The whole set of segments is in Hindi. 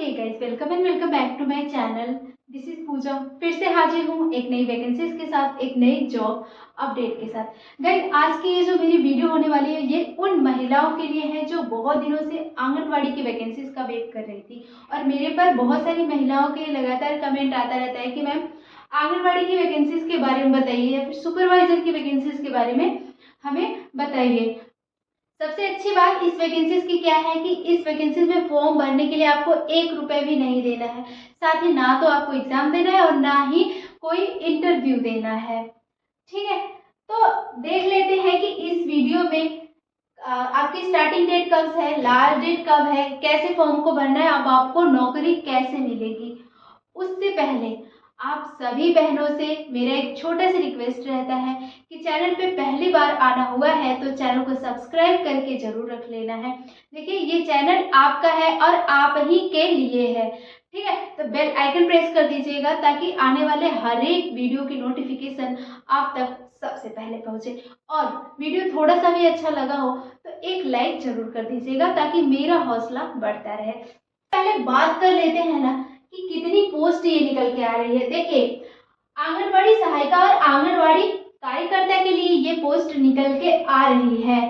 Hey guys, welcome back to my channel. This is Pooja. फिर से हाजिर हूँ एक नई वैकेंसीज के साथ, एक नई जॉब अपडेट के साथ। गाइस, आज की ये जो मेरी वीडियो होने वाली है ये उन महिलाओं के लिए है जो बहुत दिनों से आंगनवाड़ी की वैकेंसीज का वेट कर रही थी। और मेरे पर बहुत सारी महिलाओं के लगातार कमेंट आता रहता है कि मैम आंगनवाड़ी की वैकेंसीज के बारे में बताइए या फिर सुपरवाइजर की वैकेंसीज के बारे में हमें बताइए। सबसे अच्छी बात इस वैकेंसीज की क्या है कि इस वैकेंसीज में फॉर्म भरने के लिए आपको 1 रुपए भी नहीं देना है। साथ ही ना तो आपको एग्जाम देना है और ना ही कोई इंटरव्यू देना है। ठीक है, तो देख लेते हैं कि इस वीडियो में आपकी स्टार्टिंग डेट कब है, लास्ट डेट कब है, कैसे फॉर्म को भरना है, अब आपको नौकरी कैसे मिलेगी। उससे पहले आप सभी बहनों से मेरा एक छोटा सा रिक्वेस्ट रहता है कि चैनल पे पहली बार आना हुआ है तो चैनल को सब्सक्राइब करके जरूर रख लेना है। देखिए, ये चैनल आपका है और आप ही के लिए है। ठीक है, तो बेल आइकन प्रेस कर दीजिएगा ताकि आने वाले हर एक वीडियो की नोटिफिकेशन आप तक सबसे पहले पहुंचे। और वीडियो थोड़ा सा भी अच्छा लगा हो तो एक लाइक जरूर कर दीजिएगा ताकि मेरा हौसला बढ़ता रहे। पहले बात कर लेते हैं ना कि कितनी पोस्ट ये निकल के आ रही है। देखिए, आंगनवाड़ी सहायिका और आंगनवाड़ी कार्यकर्ता के लिए ये पोस्ट निकल के आ रही है।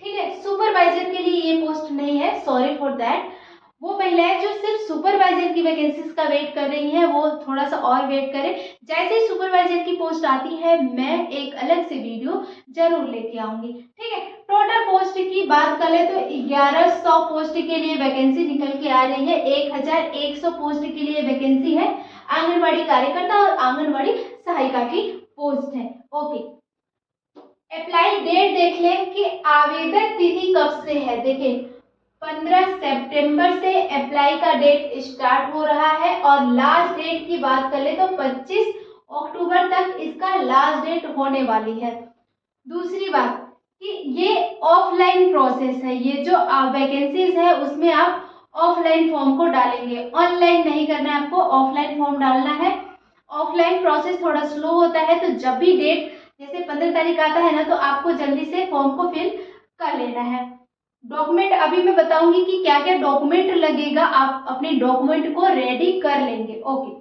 ठीक है, सुपरवाइजर के लिए ये पोस्ट नहीं है, सॉरी फॉर दैट। वो महिलाएं जो सिर्फ सुपरवाइजर की वैकेंसीज का वेट कर रही हैं वो थोड़ा सा और वेट करें। जैसे ही सुपरवाइजर की पोस्ट आती है मैं एक अलग से वीडियो जरूर लेके आऊंगी। ठीक है, टोटल पोस्ट की बात करें तो 1100 पोस्ट के लिए वैकेंसी निकल के आ रही है। 1100 पोस्ट के लिए वैकेंसी है। आंगनवाड़ी कार्यकर्ता और आंगनवाड़ी सहायिका की पोस्ट है। ओके, अप्लाई डेट देख लें कि आवेदन तिथि कब से है। देखिए, 15 सितंबर से अप्लाई का डेट स्टार्ट हो रहा है और लास्ट डेट की बात करें तो 25 अक्टूबर तक इसका लास्ट डेट होने वाली है। दूसरी बात कि ये ऑफलाइन प्रोसेस है। ये जो वैकेंसीज है उसमें आप ऑफलाइन फॉर्म को डालेंगे, ऑनलाइन नहीं करना है, आपको ऑफलाइन फॉर्म डालना है। ऑफलाइन प्रोसेस थोड़ा स्लो होता है, तो जब भी डेट जैसे 15 तारीख आता है ना तो आपको जल्दी से फॉर्म को फिल कर लेना है। डॉक्यूमेंट अभी मैं बताऊंगी कि क्या क्या डॉक्यूमेंट लगेगा, आप अपने डॉक्यूमेंट को रेडी कर लेंगे। ओके,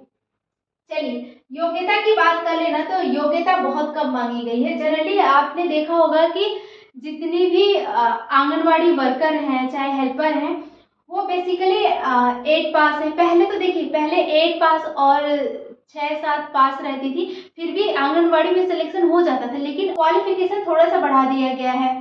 चलिए योग्यता की बात कर लेना तो योग्यता बहुत कम मांगी गई है। जनरली आपने देखा होगा कि जितनी भी आंगनवाड़ी वर्कर हैं चाहे हेल्पर हैं वो बेसिकली 8 पास है। पहले तो देखिए, पहले 8 पास और 6-7 पास रहती थी, फिर भी आंगनवाड़ी में सिलेक्शन हो जाता था, लेकिन क्वालिफिकेशन थोड़ा सा बढ़ा दिया गया है।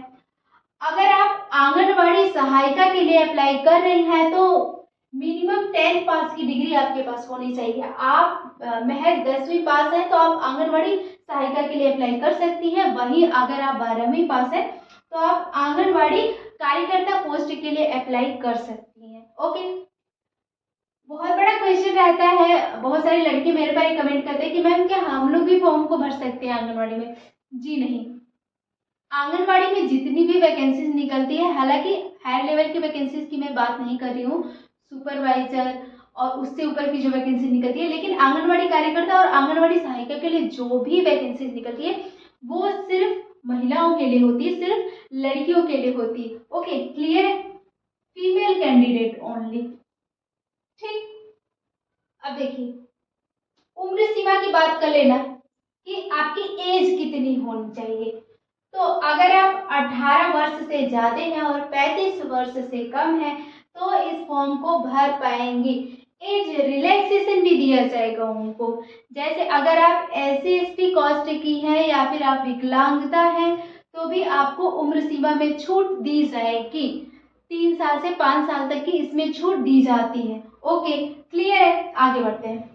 अगर आप आंगनवाड़ी सहायिका के लिए अप्लाई कर रही हैं तो मिनिमम 10 पास की डिग्री आपके पास होनी चाहिए। आप महज 10वीं पास हैं तो आप आंगनवाड़ी सहायिका के लिए अप्लाई कर सकती हैं। वहीं अगर आप 12वीं पास हैं तो आप आंगनवाड़ी कार्यकर्ता पोस्ट के लिए अप्लाई कर सकती हैं। ओके, बहुत बड़ा क्वेश्चन रहता है, बहुत सारी लड़की मेरे पर कमेंट करते हैं कि मैम क्या हम लोग भी फॉर्म को भर सकते हैं आंगनवाड़ी में। जी नहीं, आंगनवाड़ी में जितनी भी वैकेंसीज निकलती है, हालांकि हायर लेवल की वैकेंसीज की मैं बात नहीं कर रही हूँ, सुपरवाइजर और उससे ऊपर की जो वैकेंसी निकलती है, लेकिन आंगनवाड़ी कार्यकर्ता और आंगनवाड़ी सहायिका के लिए जो भी वैकेंसीज निकलती है वो सिर्फ महिलाओं के लिए होती है, सिर्फ लड़कियों के लिए होती है। ओके, क्लियर है? Female candidate only. ठीक, अब देखिए उम्र सीमा की बात कर लेना कि आपकी एज कितनी होनी चाहिए। तो अगर आप 18 वर्ष से ज़्यादा हैं और 35 वर्ष से कम है तो इस फॉर्म को भर पाएंगे। एज रिलैक्सेशन भी दिया जाएगा उनको। जैसे अगर आप SC/ST कास्ट की हैं या फिर आप विकलांगता हैं तो भी आपको उम्र सीमा में छूट दी जाएगी। 3 साल से 5 साल तक की इसमें छूट दी जाती है। ओके, क्लियर है? आगे बढ़ते हैं।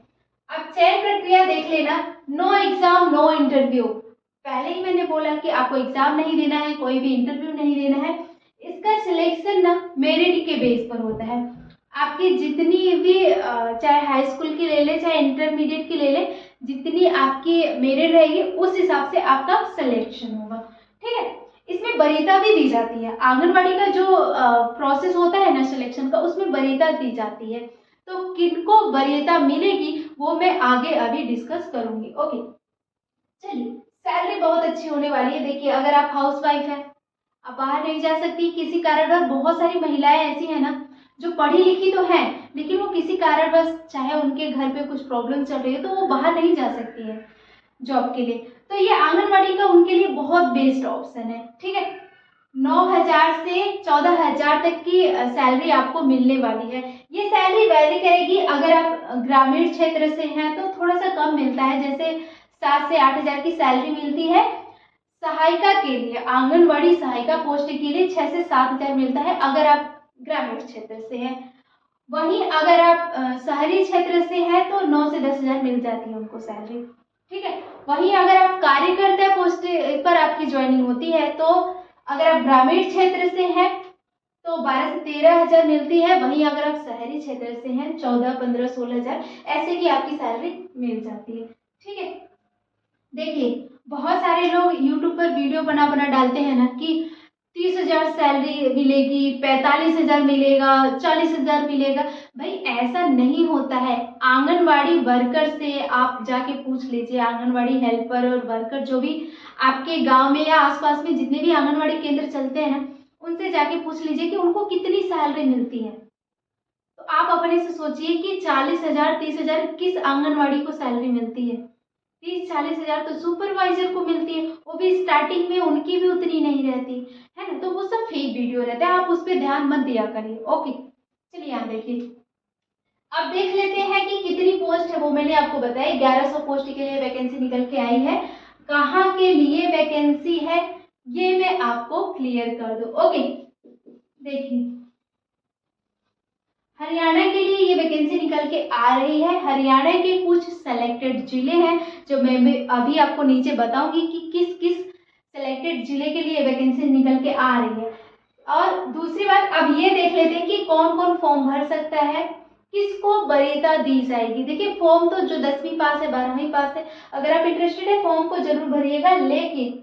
अब चयन प्रक्रिया देख लेना। No exam no interview. पहले ही मैंने बोला कि आपको एग्जाम नहीं देना है, कोई भी इंटरव्यू नहीं देना है। इसका सिलेक्शन ना मेरिट के बेस पर होता है। आपकी जितनी भी चाहे हाई स्कूल की ले ले चाहे इंटरमीडिएट की ले ले, जितनी आपकी मेरिट रहेगी उस हिसाब से आपका सिलेक्शन होगा। ठीक है, इसमें वरीयता भी दी जाती है। आंगनवाड़ी का जो प्रोसेस होता है ना सिलेक्शन का, उसमें वरीयता दी जाती है। तो किनको वरीयता मिलेगी वो मैं आगे अभी डिस्कस करूंगी। ओके, चलिए सैलरी बहुत अच्छी होने वाली है। देखिए, अगर आप हाउस वाइफ हैं, आप बाहर नहीं जा सकती किसी कारण, और बहुत सारी महिलाएं ऐसी हैं ना जो पढ़ी लिखी तो है लेकिन वो किसी कारणवश, चाहे उनके घर पे कुछ प्रॉब्लम चल रही है, तो वो बाहर नहीं जा सकती है जॉब के लिए, तो ये आंगनवाड़ी का उनके लिए बहुत बेस्ट ऑप्शन है। ठीक है, 9,000 से 14,000 तक की सैलरी आपको मिलने वाली है। ये सैलरी वैरी करेगी, अगर आप ग्रामीण क्षेत्र से हैं तो थोड़ा सा कम मिलता है, जैसे 7 से 8,000 की सैलरी मिलती है। सहायिका के लिए, आंगनवाड़ी सहायिका पोस्ट के लिए 6 से 7,000 मिलता है अगर आप ग्रामीण क्षेत्र से हैं। वहीं अगर आप शहरी क्षेत्र से हैं तो 9 से 10,000 मिल जाती है उनको सैलरी। ठीक है, वहीं अगर आप कार्यकर्ता पोस्ट पर आपकी ज्वाइनिंग होती है तो अगर आप ग्रामीण क्षेत्र से हैं तो 12 से 13,000 मिलती है। वहीं अगर आप शहरी क्षेत्र से हैं 14, 15, 16,000 ऐसे की आपकी सैलरी मिल जाती है। ठीक है, देखिए बहुत सारे लोग यूट्यूब पर वीडियो बना बना डालते हैं ना कि 30,000 सैलरी मिलेगी, 45,000 मिलेगा, 40,000 मिलेगा। भाई ऐसा नहीं होता है। आंगनवाड़ी वर्कर से आप जाके पूछ लीजिए, आंगनवाड़ी हेल्पर और वर्कर जो भी आपके गांव में या आसपास में जितने भी आंगनवाड़ी केंद्र चलते हैं ना, उनसे जाके पूछ लीजिए कि उनको कितनी सैलरी मिलती है। तो आप अपने से सोचिए कि 40,000, 30,000 किस आंगनवाड़ी को सैलरी मिलती है। 30-40,000 तो सुपरवाइजर को मिलती है, वो भी स्टार्टिंग में उनकी भी उतनी नहीं रहती है ना। तो वो सब फेक वीडियो रहता है, आप उस पर ध्यान मत दिया करिए। ओके, चलिए यहाँ देखिए, अब देख लेते हैं कि कितनी पोस्ट है। वो मैंने आपको बताया 1100 पोस्ट के लिए वैकेंसी निकल के आई है। कहाँ के लिए वैकेंसी है ये मैं आपको क्लियर कर दूं। ओके, देखिए हरियाणा के लिए ये वैकेंसी निकल के आ रही है। हरियाणा के कुछ सेलेक्टेड जिले हैं जो मैं भी अभी आपको नीचे बताऊंगी कि किस किस सेलेक्टेड जिले के लिए वैकेंसी निकल के आ रही है। और दूसरी बात, अब ये देख लेते हैं कि कौन कौन फॉर्म भर सकता है, किसको वरीयता दी जाएगी। देखिए फॉर्म तो जो 10वीं पास है, 12वीं पास है, अगर आप इंटरेस्टेड है फॉर्म को जरूर भरिएगा। लेकिन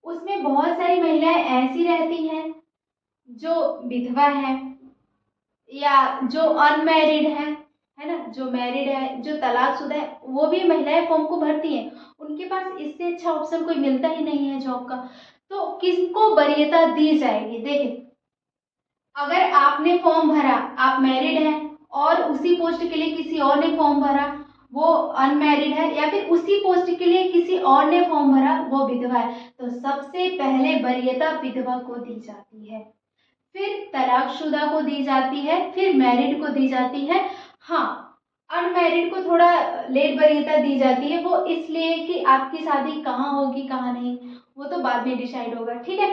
उसमें बहुत सारी महिलाएं ऐसी रहती हैं जो विधवा है या जो अनमैरिड है ना, जो मैरिड है, जो तलाकशुदा है, वो भी महिलाएं फॉर्म को भरती हैं। उनके पास इससे अच्छा ऑप्शन कोई मिलता ही नहीं है जॉब का। तो किसको वरीयता दी जाएगी। देखिए अगर आपने फॉर्म भरा, आप मैरिड हैं और उसी पोस्ट के लिए किसी और ने फॉर्म भरा, वो अनमैरिड है, या फिर उसी पोस्ट के लिए किसी और ने फॉर्म भरा, वो विधवा है, तो सबसे पहले वरीयता विधवा को दी जाती है, फिर तलाकशुदा को दी जाती है, फिर मैरिड को दी जाती है। हाँ, अनमैरिड को थोड़ा लेट वरीयता दी जाती है, वो इसलिए कि आपकी शादी कहाँ होगी कहाँ नहीं, वो तो बाद में डिसाइड होगा। ठीक है,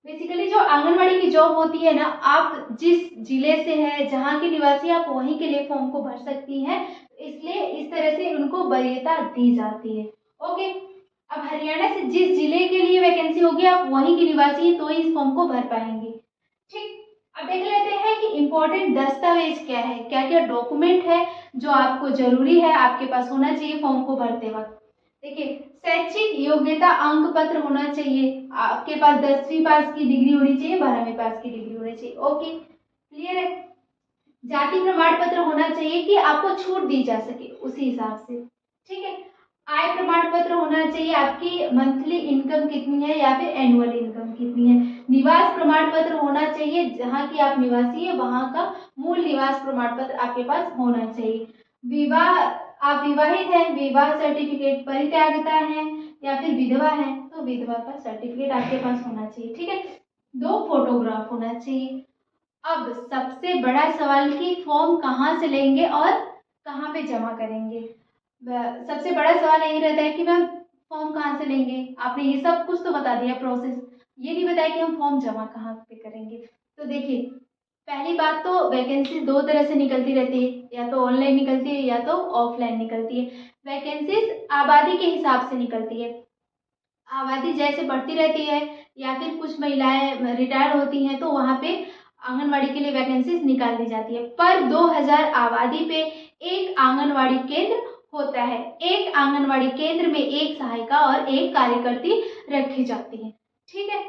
बेसिकली जो आंगनवाड़ी की जॉब होती है ना, आप जिस जिले से है, जहाँ के निवासी, आप वहीं के लिए फॉर्म को भर सकती हैं, इसलिए इस तरह से उनको वरीयता दी जाती है। ओके, अब हरियाणा से जिस जिले के लिए वैकेंसी होगी, आप वहीं के निवासी हैं तो ही इस फॉर्म को भर पाएंगे। ठीक, अब देख लेते हैं कि इम्पोर्टेंट दस्तावेज क्या है, क्या क्या डॉक्यूमेंट है जो आपको जरूरी है, आपके पास होना चाहिए फॉर्म को भरते वक्त। देखिए शैक्षिक योग्यता अंक पत्र होना चाहिए, आपके पास 10वीं पास की डिग्री होनी चाहिए, 12वीं पास की डिग्री होनी चाहिए। ओके, क्लियर है। जाति प्रमाण पत्र होना चाहिए कि आपको छूट दी जा सके उसी हिसाब से। ठीक है, आय प्रमाण पत्र होना चाहिए, आपकी मंथली इनकम कितनी है या फिर एनुअल इनकम कितनी है। निवास प्रमाण पत्र होना चाहिए, जहाँ की आप निवासी है वहाँ का मूल निवास प्रमाण पत्र आपके पास होना चाहिए। विवाह, आप विवाहित हैं, विवाह सर्टिफिकेट, परित्यागता है या फिर विधवा है तो विधवा का सर्टिफिकेट आपके पास होना चाहिए। ठीक है, 2 फोटोग्राफ होना चाहिए। अब सबसे बड़ा सवाल कि फॉर्म कहाँ से लेंगे और कहाँ पे जमा करेंगे। सबसे बड़ा सवाल यही रहता है कि मैम फॉर्म कहाँ से लेंगे। आपने ये सब कुछ तो बता दिया प्रोसेस, ये नहीं बताया कि हम फॉर्म जमा कहाँ पे करेंगे। तो देखिए पहली बात तो वैकेंसी 2 तरह से निकलती रहती है, या तो ऑनलाइन निकलती है या तो ऑफलाइन निकलती है। वैकेंसीज आबादी के हिसाब से निकलती है, आबादी जैसे बढ़ती रहती है या फिर कुछ महिलाएं रिटायर होती हैं तो वहाँ पे आंगनवाड़ी के लिए वैकेंसीज निकाल दी जाती है। पर 2000 आबादी पे एक आंगनवाड़ी केंद्र होता है। एक आंगनवाड़ी केंद्र में एक सहायिका और एक कार्यकर्ती रखी जाती है। ठीक है,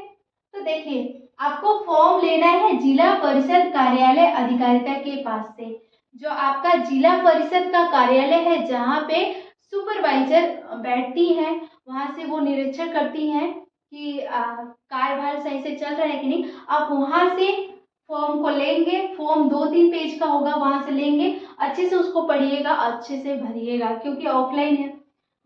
तो देखिए आपको फॉर्म लेना है जिला परिषद कार्यालय अधिकारिता के पास से। जो आपका जिला परिषद का कार्यालय है, जहाँ पे सुपरवाइजर बैठती है, वहाँ से वो निरीक्षण करती हैं कि कार्यभार सही से चल रहा है कि नहीं। आप वहाँ से फॉर्म को लेंगे, फॉर्म 2-3 पेज का होगा, वहाँ से लेंगे, अच्छे से उसको पढ़िएगा, अच्छे से भरिएगा, क्योंकि ऑफलाइन है,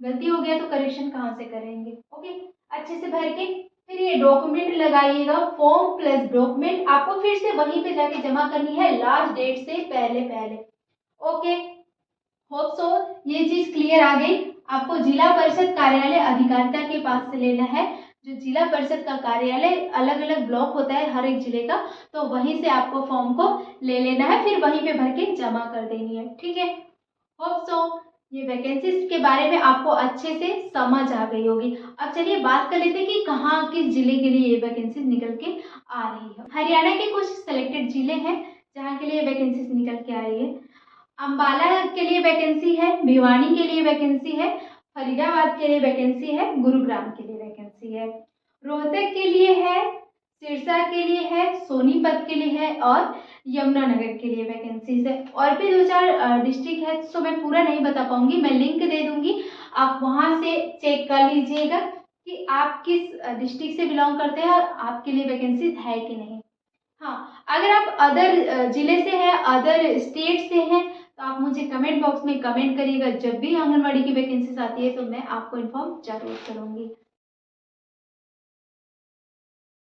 गलती हो गया तो करेक्शन कहाँ से करेंगे। ओके, अच्छे से भर के फिर ये डॉक्यूमेंट लगाइएगा, फॉर्म प्लस डॉक्यूमेंट आपको फिर से वहीं पे जाके जमा करनी है लास्ट डेट से पहले पहले। ओके, होप सो ये चीज क्लियर आ गई। आपको जिला परिषद कार्यालय अधिकारिता के पास से लेना है। जो जिला परिषद का कार्यालय अलग अलग ब्लॉक होता है हर एक जिले का, तो वहीं से आपको फॉर्म को ले लेना है, फिर वहीं पे भर के जमा कर देनी है। ठीक है, होप सो ये वैकेंसीज के बारे में आपको अच्छे से समझ आ गई होगी। अब चलिए बात कर लेते हैं कि कहाँ किस जिले के लिए ये वैकेंसीज निकल के आ रही है। हरियाणा के कुछ सेलेक्टेड जिले हैं जहाँ के लिए वैकेंसीज निकल के आ रही है। अम्बाला के लिए वैकेंसी है, भिवानी के लिए वैकेंसी है, फरीदाबाद के लिए वैकेंसी है, गुरुग्राम के लिए वैकेंसी है, रोहतक के लिए है, सिरसा के लिए है, सोनीपत के लिए है और यमुनानगर के लिए वैकेंसीज है। और भी 2-4 डिस्ट्रिक्ट है, तो मैं पूरा नहीं बता पाऊंगी, मैं लिंक दे दूंगी, आप वहां से चेक कर लीजिएगा कि आप किस डिस्ट्रिक्ट से बिलोंग करते हैं और आपके लिए वैकेंसीज है कि नहीं। हाँ, अगर आप अदर जिले से हैं, अदर स्टेट से हैं, तो आप मुझे कमेंट बॉक्स में कमेंट करिएगा। जब भी आंगनबाड़ी की वैकेंसीज आती है तो मैं आपको इन्फॉर्म जरूर करूँगी।